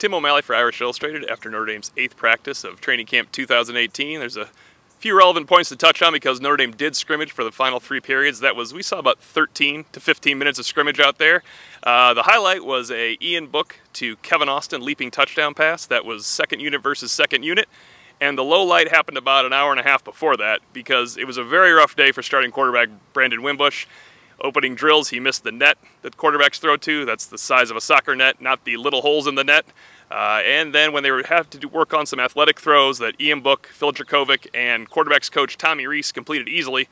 Tim O'Malley for Irish Illustrated after Notre Dame's 8th practice of training camp 2018. There's a few relevant points to touch on because Notre Dame did scrimmage for the final 3 periods. We saw about 13 to 15 minutes of scrimmage out there. The highlight was a Ian Book to Kevin Austin leaping touchdown pass. That was second unit versus second unit. And the low light happened about an hour and a half before that because it was a very rough day for starting quarterback Brandon Wimbush. Opening drills, he missed the net that quarterbacks throw to. That's the size of a soccer net, not the little holes in the net. And then when they would have to work on some athletic throws that Ian Book, Phil Dracovic, and quarterbacks coach Tommy Reese completed easily,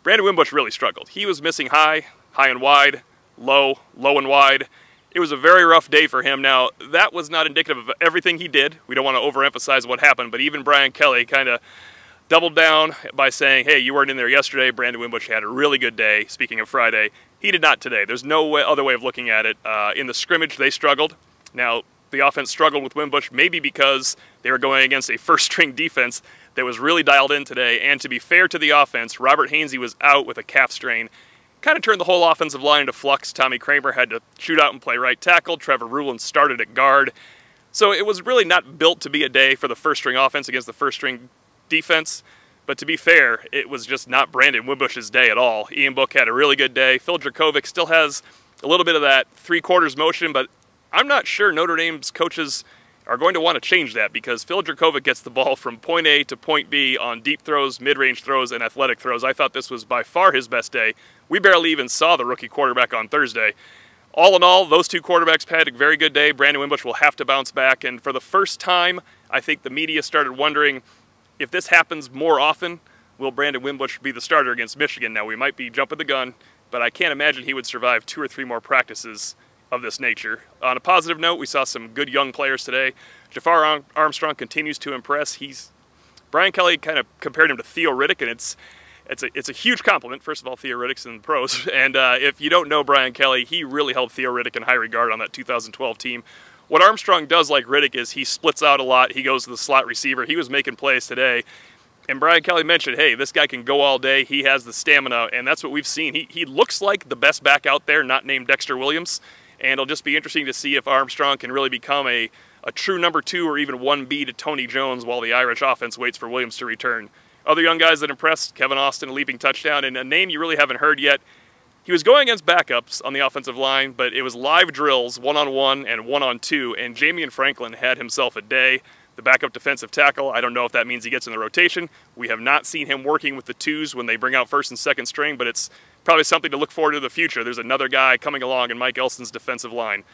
Brandon Wimbush really struggled. He was missing high and wide, low and wide. It was a very rough day for him. Now, that was not indicative of everything he did. We don't want to overemphasize what happened, but even Brian Kelly kind of doubled down by saying, hey, you weren't in there yesterday. Brandon Wimbush had a really good day. Speaking of Friday, he did not today. There's no other way of looking at it. In the scrimmage, they struggled. Now, the offense struggled with Wimbush maybe because they were going against a first-string defense that was really dialed in today. And to be fair to the offense, Robert Hainsey was out with a calf strain. Kind of turned the whole offensive line into flux. Tommy Kramer had to shoot out and play right tackle. Trevor Rulin started at guard. So it was really not built to be a day for the first-string offense against the first-string defense. But to be fair, it was just not Brandon Wimbush's day at all. Ian Book had a really good day. Phil Dracovic still has a little bit of that three-quarters motion, but I'm not sure Notre Dame's coaches are going to want to change that because Phil Dracovic gets the ball from point A to point B on deep throws, mid-range throws, and athletic throws. I thought this was by far his best day. We barely even saw the rookie quarterback on Thursday. All in all, those two quarterbacks had a very good day. Brandon Wimbush will have to bounce back, and for the first time, I think the media started wondering if this happens more often, will Brandon Wimbush be the starter against Michigan? Now, we might be jumping the gun, but I can't imagine he would survive 2 or 3 more practices of this nature. On a positive note, we saw some good young players today. Jafar Armstrong continues to impress. Brian Kelly kind of compared him to Theo Riddick, and it's a huge compliment. First of all, Theo Riddick's in the pros, and if you don't know Brian Kelly, he really held Theo Riddick in high regard on that 2012 team. What Armstrong does like Riddick is he splits out a lot. He goes to the slot receiver. He was making plays today. And Brian Kelly mentioned, hey, this guy can go all day. He has the stamina, and that's what we've seen. He looks like the best back out there, not named Dexter Williams. And it'll just be interesting to see if Armstrong can really become a true number 2 or even 1B to Tony Jones while the Irish offense waits for Williams to return. Other young guys that impressed, Kevin Austin, a leaping touchdown, and a name you really haven't heard yet. He was going against backups on the offensive line, but it was live drills, 1-on-1 and 1-on-2, and Jamian Franklin had himself a day. The backup defensive tackle, I don't know if that means he gets in the rotation. We have not seen him working with the 2s when they bring out first and second string, but it's probably something to look forward to in the future. There's another guy coming along in Mike Elston's defensive line.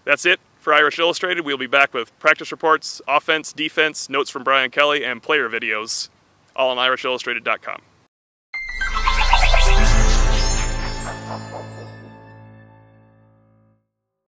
That's it for Irish Illustrated. We'll be back with practice reports, offense, defense, notes from Brian Kelly, and player videos, all on irishillustrated.com.